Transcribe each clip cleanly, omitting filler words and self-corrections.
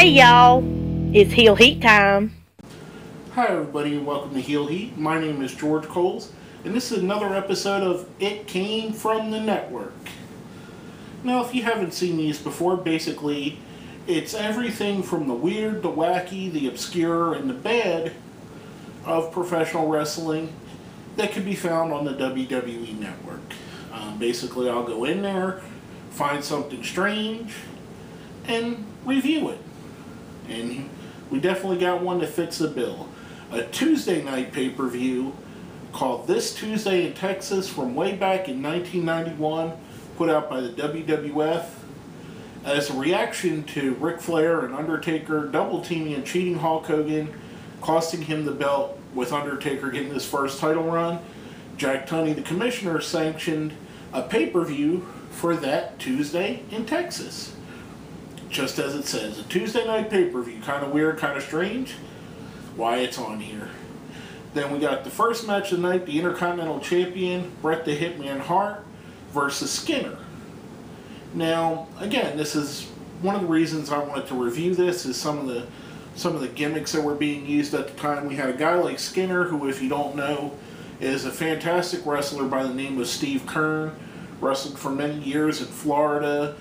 Hey y'all, it's Heel Heat time. Hi everybody and welcome to Heel Heat. My name is George Coles and this is another episode of It Came From the Network. Now if you haven't seen these before, basically it's everything from the weird, the wacky, the obscure, and the bad of professional wrestling that can be found on the WWE Network. Basically I'll go in there, find something strange, and review it. And we definitely got one that fits the bill. A Tuesday night pay-per-view called This Tuesday in Texas from way back in 1991, put out by the WWF as a reaction to Ric Flair and Undertaker double-teaming and cheating Hulk Hogan, costing him the belt with Undertaker getting his first title run. Jack Tunney, the commissioner, sanctioned a pay-per-view for that Tuesday in Texas. Just as it says, a Tuesday night pay-per-view. Kind of weird, kind of strange. Why it's on here. Then we got the first match of the night, the Intercontinental Champion, Bret the Hitman Hart versus Skinner. Now, again, this is one of the reasons I wanted to review this, is some of the gimmicks that were being used at the time. We had a guy like Skinner, who, if you don't know, is a fantastic wrestler by the name of Steve Kern. Wrestled for many years in Florida,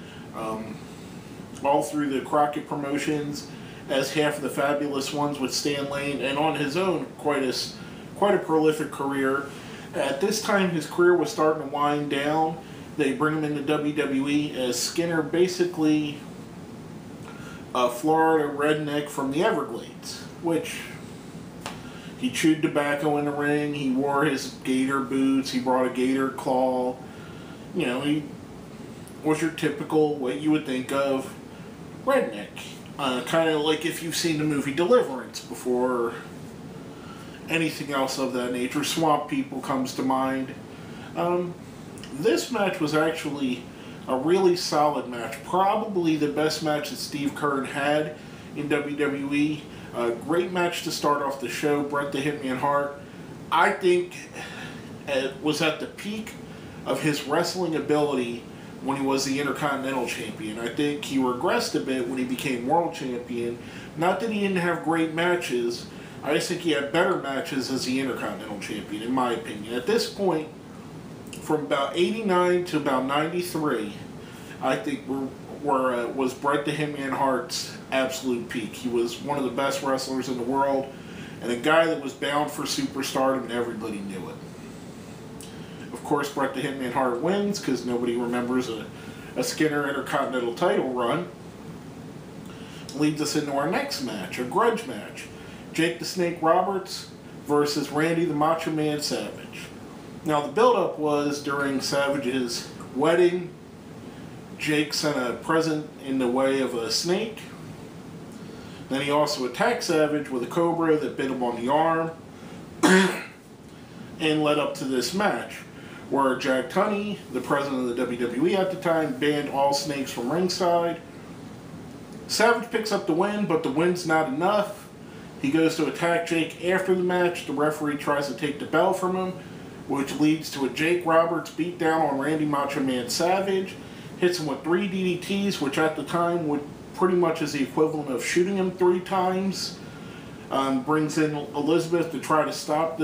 all through the Crockett promotions as half of the Fabulous Ones with Stan Lane, and on his own quite a prolific career. At this time his career was starting to wind down. They bring him into WWE as Skinner, basically a Florida redneck from the Everglades, which he chewed tobacco in the ring, he wore his gator boots, he brought a gator claw. You know, he was your typical, what you would think of, redneck. Kind of like if you've seen the movie Deliverance before, anything else of that nature. Swamp People comes to mind. This match was actually a really solid match. Probably the best match that Steve Kern had in WWE. A great match to start off the show. Bret the Hitman Hart, I think, was at the peak of his wrestling ability when he was the Intercontinental Champion. I think he regressed a bit when he became World Champion. Not that he didn't have great matches, I just think he had better matches as the Intercontinental Champion, in my opinion. At this point, from about 89 to about 93, I think was Bret the Hitman Hart's absolute peak. He was one of the best wrestlers in the world, and a guy that was bound for superstardom, and everybody knew it. Of course, Bret the Hitman Hart wins, because nobody remembers a Skinner Intercontinental title run. Leads us into our next match, a grudge match. Jake the Snake Roberts versus Randy the Macho Man Savage. Now, the build-up was during Savage's wedding. Jake sent a present in the way of a snake. Then he also attacked Savage with a cobra that bit him on the arm. And led up to this match, where Jack Tunney, the president of the WWE at the time, banned all snakes from ringside. Savage picks up the win, but the win's not enough. He goes to attack Jake after the match. The referee tries to take the belt from him, which leads to a Jake Roberts beatdown on Randy Macho Man Savage. Hits him with 3 DDTs, which at the time would pretty much is the equivalent of shooting him 3 times. Brings in Elizabeth to try to stop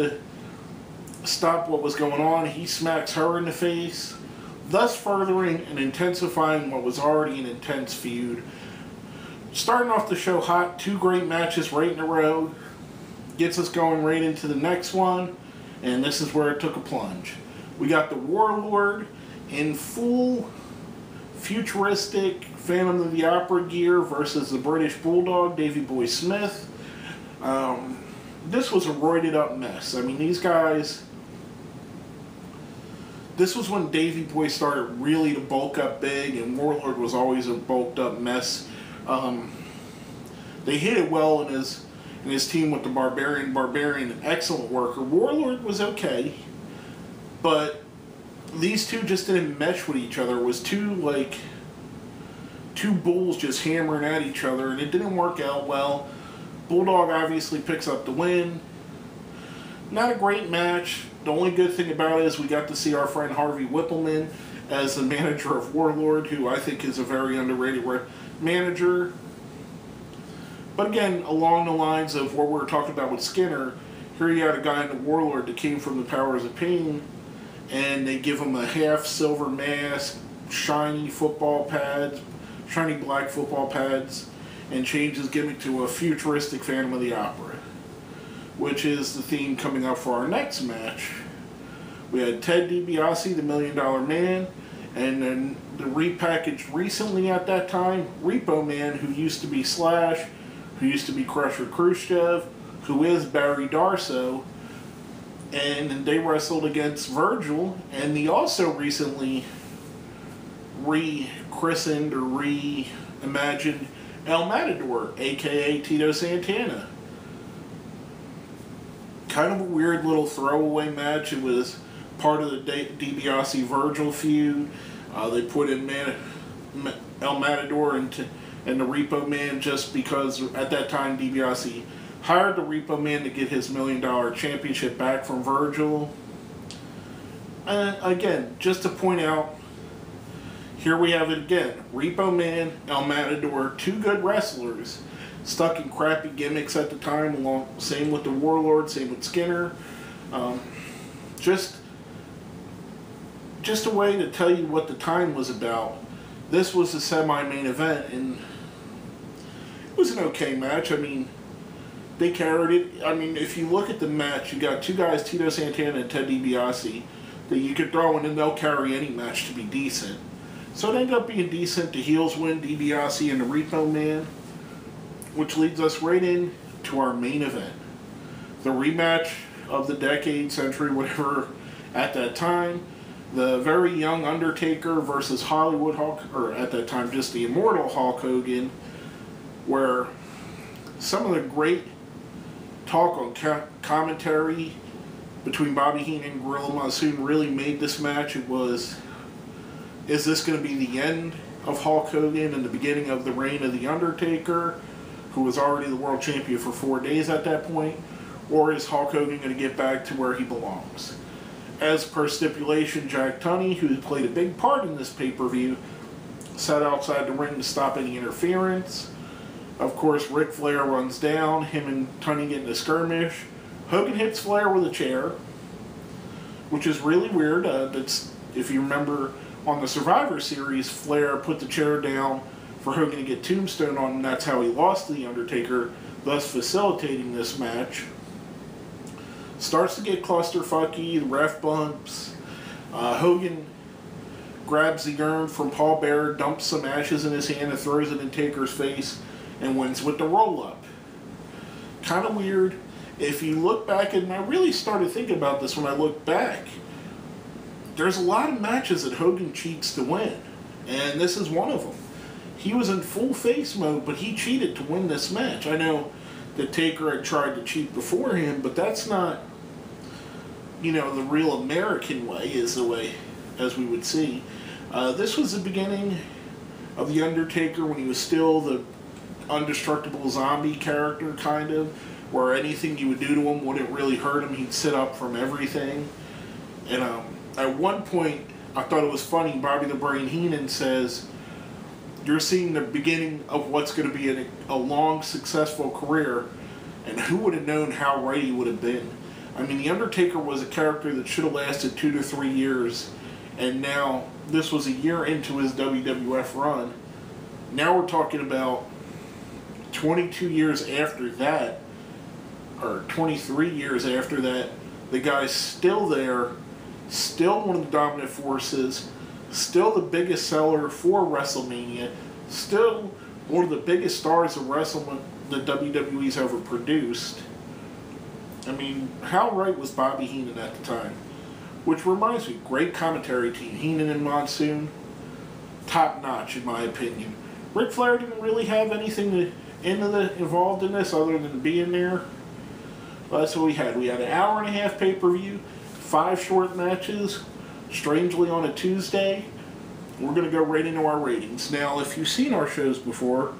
what was going on. He smacks her in the face, thus furthering and intensifying what was already an intense feud. Starting off the show hot, 2 great matches right in a row, gets us going right into the next one, and this is where it took a plunge. We got the Warlord in full futuristic Phantom of the Opera gear versus the British Bulldog, Davey Boy Smith. This was a roided up mess. I mean, these guys... This was when Davey Boy started really to bulk up big, and Warlord was always a bulked up mess. They hit it well in his team with the Barbarian. Barbarian, excellent worker. Warlord was okay, but these two just didn't mesh with each other. It was two bulls just hammering at each other, and it didn't work out well. Bulldog obviously picks up the win. Not a great match. The only good thing about it is we got to see our friend Harvey Whippleman as the manager of Warlord, who I think is a very underrated manager. But again, along the lines of what we were talking about with Skinner, here you had a guy in the Warlord that came from the Powers of Pain, and they give him a half silver mask, shiny football pads, shiny black football pads, and change his gimmick to a futuristic Phantom of the Opera, which is the theme coming up for our next match. We had Ted DiBiase, the $1 Million Man, and then the repackaged recently at that time, Repo Man, who used to be Slash, who used to be Crusher Khrushchev, who is Barry Darso, and they wrestled against Virgil, and he also recently rechristened or reimagined El Matador, aka Tito Santana. Kind of a weird little throwaway match. It was part of the DiBiase Virgil feud. They put in El Matador and the Repo Man just because at that time DiBiase hired the Repo Man to get his $1 Million Championship back from Virgil. And again, just to point out, here we have it again. Repo Man, El Matador, two good wrestlers, stuck in crappy gimmicks at the time. Same with the Warlord, same with Skinner. Just a way to tell you what the time was about. This was the semi-main event, and it was an okay match. I mean, they carried it. I mean, if you look at the match, you got two guys, Tito Santana and Ted DiBiase, that you could throw in and they'll carry any match to be decent. So it ended up being decent. The heels win, DiBiase and the Repo Man, which leads us right in to our main event. The rematch of the decade, century, whatever, at that time. The very young Undertaker versus Hollywood Hulk, or at that time just the immortal Hulk Hogan, where some of the great talk on commentary between Bobby Heenan and Gorilla Monsoon really made this match. It was, is this going to be the end of Hulk Hogan and the beginning of the reign of The Undertaker, who was already the world champion for 4 days at that point, or is Hulk Hogan going to get back to where he belongs? As per stipulation, Jack Tunney, who played a big part in this pay-per-view, sat outside the ring to stop any interference. Of course, Ric Flair runs down, him and Tunney get in a skirmish. Hogan hits Flair with a chair, which is really weird. That's, if you remember, on the Survivor Series, Flair put the chair down for Hogan to get Tombstone on, and that's how he lost to The Undertaker, thus facilitating this match. Starts to get clusterfucky, the ref bumps. Hogan grabs the urn from Paul Bearer, dumps some ashes in his hand and throws it in Taker's face, and wins with the roll-up. Kind of weird. If you look back, and I really started thinking about this when I look back, there's a lot of matches that Hogan cheats to win, and this is one of them. He was in full face mode, but he cheated to win this match. I know that Taker had tried to cheat before him, but that's not, you know, the real American way, is the way, as we would see. This was the beginning of The Undertaker when he was still the indestructible zombie character, kind of, where anything you would do to him wouldn't really hurt him. He'd sit up from everything. And at one point, I thought it was funny, Bobby the Brain Heenan says, "You're seeing the beginning of what's going to be a long, successful career," and who would have known how right he would have been. I mean, The Undertaker was a character that should have lasted 2 to 3 years, and now this was a year into his WWF run. Now we're talking about 22 years after that, or 23 years after that, the guy's still there, still one of the dominant forces, still the biggest seller for WrestleMania, still one of the biggest stars of wrestling that WWE's ever produced. I mean, how right was Bobby Heenan at the time? Which reminds me, great commentary team. Heenan and Monsoon, top notch in my opinion. Ric Flair didn't really have anything involved in this other than being there. But that's what we had. We had an hour and a half pay-per-view, 5 short matches, strangely on a Tuesday. We're going to go right into our ratings. Now, if you've seen our shows before,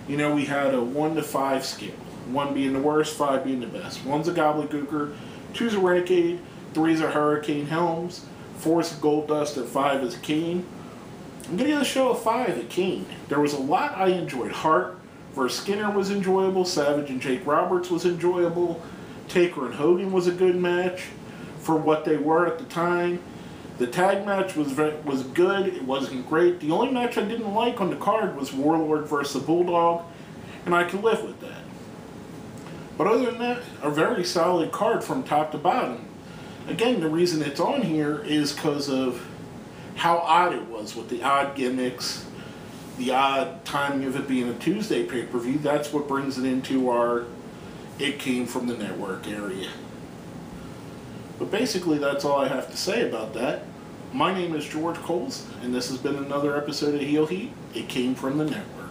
you know we had a 1 to 5 scale. 1 being the worst, 5 being the best. 1's a Gobbledygooker, 2's a Renegade, 3's a Hurricane Helms, 4's a Goldust, and 5 is a Kane. I'm going to give the show a 5 at Kane. There was a lot I enjoyed. Heart, versus Skinner was enjoyable. Savage and Jake Roberts was enjoyable. Taker and Hogan was a good match for what they were at the time. The tag match was good. It wasn't great. The only match I didn't like on the card was Warlord versus the Bulldog, and I could live with that. But other than that, a very solid card from top to bottom. Again, the reason it's on here is because of how odd it was with the odd gimmicks, the odd timing of it being a Tuesday pay-per-view. That's what brings it into our It Came From the Network area. But basically, that's all I have to say about that. My name is George Coles, and this has been another episode of Heel Heat. It Came From the Network.